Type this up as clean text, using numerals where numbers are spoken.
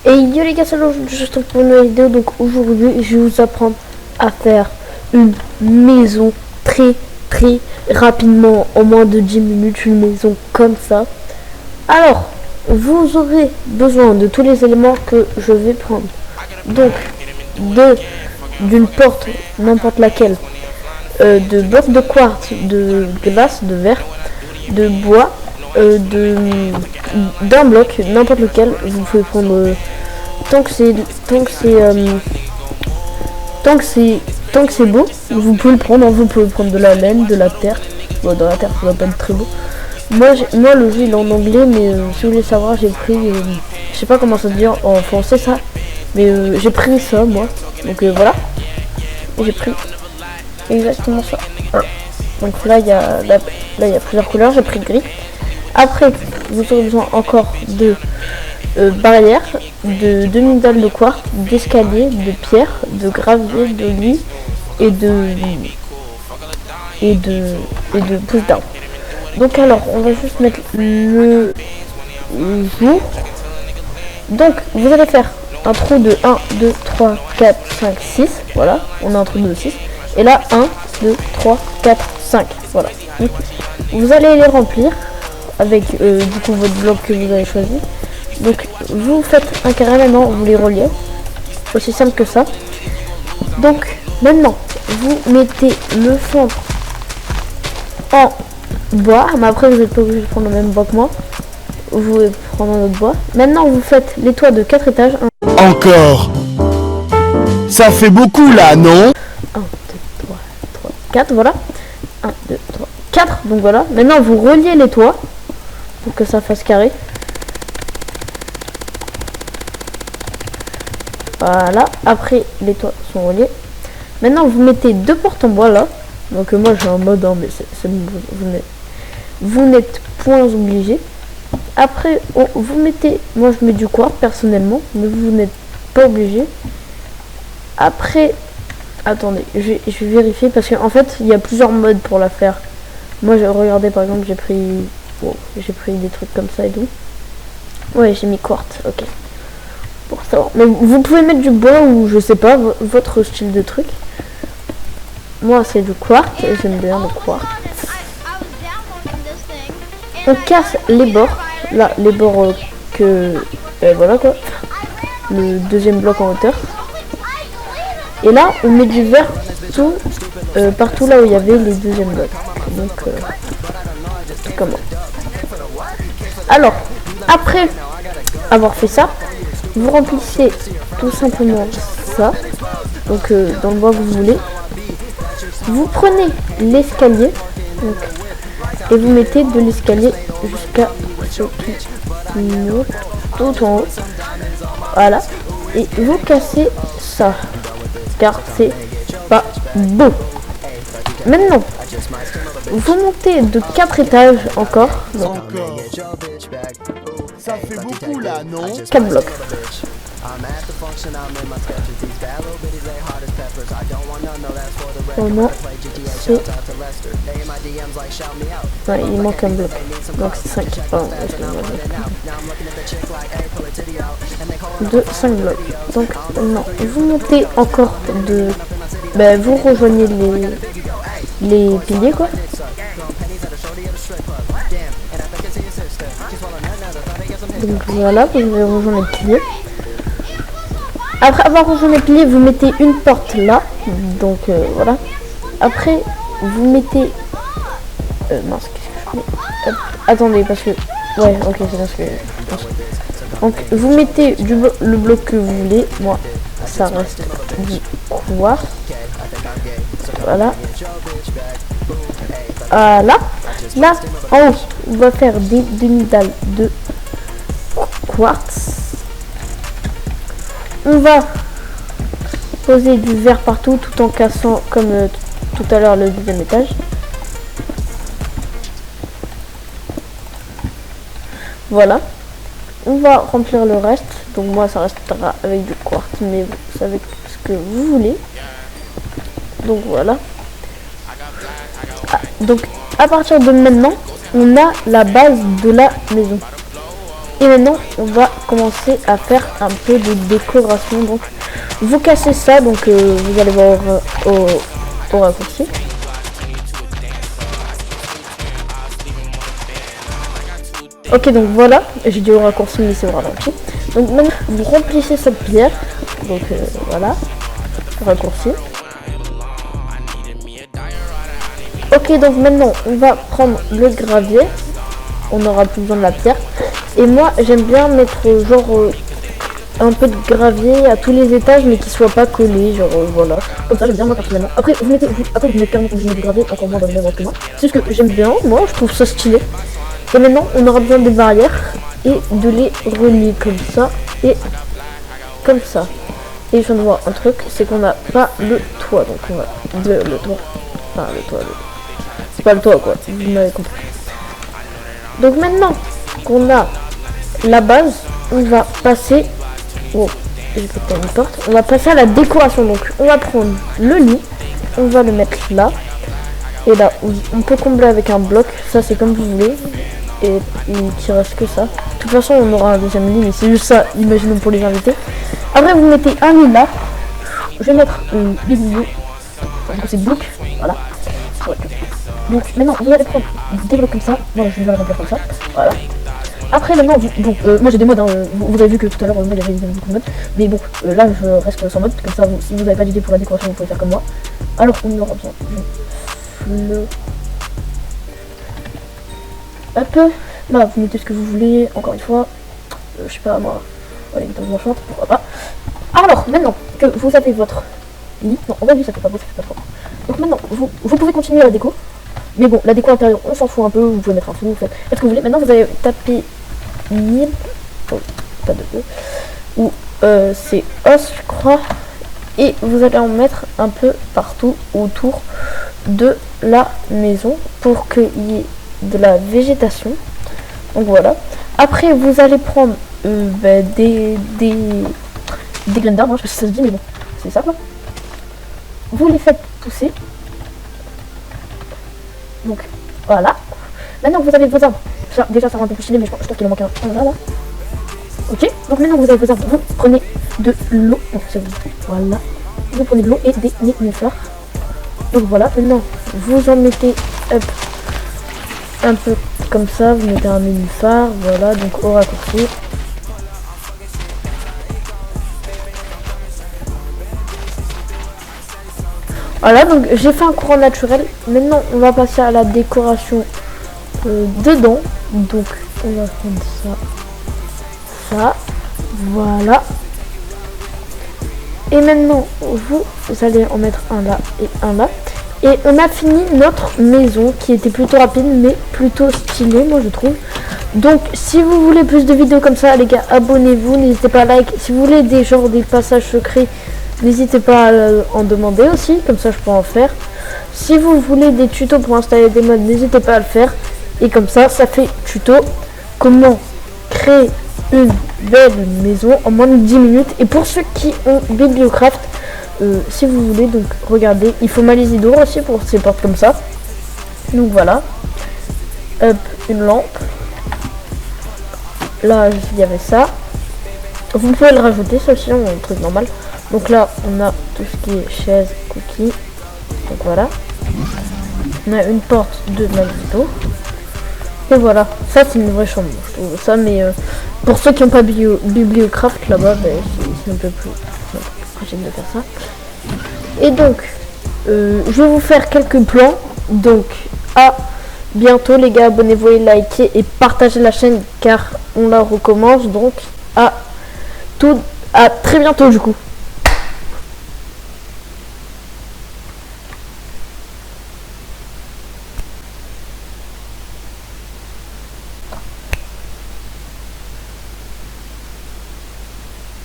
Et yo les gars, c'est juste pour une nouvelle vidéo. Donc aujourd'hui, je vais vous apprendre à faire une maison très rapidement, en moins de 10 minutes, une maison comme ça. Alors, vous aurez besoin de tous les éléments que je vais prendre. Donc, d'une porte, n'importe laquelle, de blocs de quartz, de glace, de verre, de bois, d'un bloc, n'importe lequel. Vous pouvez prendre tant que c'est beau, vous pouvez le prendre. Vous pouvez prendre de la laine, de la terre. Bon, dans la terre ça va pas être très beau. Moi le jeu il est en anglais, mais si vous voulez savoir, j'ai pris je sais pas comment ça se dit en français ça, mais j'ai pris ça moi. Donc voilà, j'ai pris exactement ça. Voilà. Donc là il y a plusieurs couleurs, j'ai pris gris. Après vous aurez besoin encore de barrières, de demi-dalles de quartz, d'escalier, de pierre, de gravier, de lit et de pousses d'arbres. Donc alors on va juste mettre le jour. Donc vous allez faire un trou de 1, 2, 3, 4, 5, 6. Voilà, on a un trou de 6. Et là 1, 2, 3, 4, 5. Voilà. Donc, vous allez les remplir avec du coup votre bloc que vous avez choisi. Donc vous faites un carré, maintenant vous les reliez. Aussi simple que ça. Donc maintenant vous mettez le fond en bois, mais après vous n'êtes pas obligé de prendre le même bois que moi. Vous pouvez prendre un autre bois. Maintenant vous faites les toits de 4 étages. Encore. Ça fait beaucoup là, non? 1, 2, 3, 4, voilà. 1, 2, 3, 4. Donc voilà. Maintenant vous reliez les toits pour que ça fasse carré. Voilà. Après les toits sont reliés. Maintenant vous mettez 2 portes en bois là. Donc moi j'ai un mode, hein, mais c'est bon, vous n'êtes point obligé. Après vous mettez, moi je mets du quartz personnellement, mais vous n'êtes pas obligé. Après, attendez, je vais vérifier parce qu'en fait il y a plusieurs modes pour la faire. Moi j'ai regardé, par exemple, j'ai pris des trucs comme ça et tout. Ouais, j'ai mis quartz, ok. Pour savoir. Mais vous pouvez mettre du bois ou je sais pas, votre style de truc. Moi c'est du quartz et j'aime bien le quartz. On casse les bords, là les bords voilà quoi, le deuxième bloc en hauteur. Et là on met du verre partout là où il y avait les deuxièmes blocs. Donc comment. Alors après avoir fait ça, vous remplissez tout simplement ça. Donc dans le bois que vous voulez. Vous prenez l'escalier et vous mettez de l'escalier jusqu'à ce tout en haut. Voilà. Et vous cassez ça. Car c'est pas beau. Maintenant, vous montez de 4 étages encore. Donc, ça fait beaucoup là, non? 4 blocs. Oh non, ouais, il manque un bloc. Donc c'est 5. Pardon, 5 blocs. Donc non, vous montez encore vous rejoignez les piliers quoi. Donc voilà, vous allez rejoindre les piliers. Après avoir rejoint les piliers, vous mettez une porte là. Donc voilà. Après vous mettez mince, qu'est-ce que je mets? Attendez, parce que ouais, ok, c'est parce que donc vous mettez le bloc que vous voulez. Moi ça reste du quartz. Voilà. Là en haut on va faire des demi-dalles de quartz. On va poser du verre partout tout en cassant comme tout à l'heure le deuxième étage. Voilà. On va remplir le reste. Donc moi ça restera avec du quartz, mais vous savez ce que vous voulez. Donc voilà. Donc à partir de maintenant, on a la base de la maison. Et maintenant, on va commencer à faire un peu de décoration. Donc, vous cassez ça, donc vous allez voir au raccourci. Ok, donc voilà, j'ai dit au raccourci, mais c'est au ralenti. Donc maintenant, vous remplissez cette pierre. Donc voilà, raccourci. Ok, donc maintenant, on va prendre le gravier. On n'aura plus besoin de la pierre. Et moi, j'aime bien mettre genre un peu de gravier à tous les étages, mais qui soit pas collé, genre voilà. Comme ça, j'aime bien moi personnellement. Après, vous mettez carrément du gravier, encore moins dans le même ordre que moi. C'est ce que j'aime bien, moi, je trouve ça stylé. Et maintenant, on aura besoin des barrières et de les relier comme ça et comme ça. Et je viens de voir un truc, c'est qu'on n'a pas le toit, donc on va le toit. Enfin, le toit, c'est pas le toit quoi, vous m'avez compris. Donc maintenant qu'on a la base, on va passer j'ai pété une porte. On va passer à la décoration. Donc on va prendre le lit, on va le mettre là. Et là, on peut combler avec un bloc, ça c'est comme vous voulez. Et il ne reste que ça. De toute façon, on aura un deuxième lit, mais c'est juste ça, imaginons pour les invités. Après, vous mettez un lit là. Je vais mettre des bijoux. Donc c'est bloc, voilà. Donc maintenant, vous allez prendre des blocs comme ça. Voilà, je vais le remplir comme ça. Voilà. Après, maintenant, moi j'ai des modes. Hein, vous avez vu que tout à l'heure, moi j'avais beaucoup de modes. Mais bon, là je reste sans mode. Comme ça, si vous n'avez pas d'idée pour la décoration, vous pouvez faire comme moi. Alors, on aura besoin de hop, là vous mettez ce que vous voulez, encore une fois, je sais pas moi, allez, une table chante, pourquoi pas. Alors, maintenant que vous avez votre lit, non, on va dire ça fait pas beau, ça fait pas trop. Donc maintenant, vous pouvez continuer la déco, mais bon, la déco intérieure, on s'en fout un peu, vous pouvez mettre un fou, vous faites ce que vous voulez. Maintenant, vous allez taper 1000, pas de E, ou c'est os, je crois, et vous allez en mettre un peu partout autour de la maison pour qu'il y ait de la végétation. Donc voilà. Après vous allez prendre des graines d'arbres, je sais pas si ça se dit mais bon, c'est ça quoi. Vous les faites pousser. Donc voilà. Maintenant vous avez vos arbres. Ça, déjà ça rend un peu plus stylé, mais je pense qu'il en manque un. Voilà. Ok, donc maintenant vous avez vos arbres. Vous prenez de l'eau. Voilà. Vous prenez de l'eau et des nénuphars. Donc voilà, maintenant vous en mettez un peu comme ça, vous mettez un nénuphar, voilà, donc au raccourci. Voilà, donc j'ai fait un courant naturel. Maintenant on va passer à la décoration dedans. Donc on va prendre ça, voilà. Et maintenant vous allez en mettre un là et un là. Et on a fini notre maison qui était plutôt rapide mais plutôt stylée, moi je trouve. Donc si vous voulez plus de vidéos comme ça les gars, abonnez-vous, n'hésitez pas à like. Si vous voulez des passages secrets, n'hésitez pas à en demander aussi, comme ça je peux en faire. Si vous voulez des tutos pour installer des mods, n'hésitez pas à le faire. Et comme ça fait tuto comment créer une belle maison en moins de 10 minutes. Et pour ceux qui ont Bibliocraft, si vous voulez, donc regardez, il faut Malisidor aussi pour ces portes comme ça. Donc voilà. Hop, une lampe. Là, il y avait ça. Vous pouvez le rajouter, ça aussi, un truc normal. Donc là, on a tout ce qui est chaise, cookies. Donc voilà. On a une porte de Malisidor. Et voilà, ça c'est une vraie chambre, je trouve ça, mais pour ceux qui n'ont pas Bibliocraft là-bas, c'est un peu plus pratique de faire ça. Et donc, je vais vous faire quelques plans. Donc, à bientôt les gars, abonnez-vous et likez et partagez la chaîne car on la recommence. Donc, à très bientôt du coup.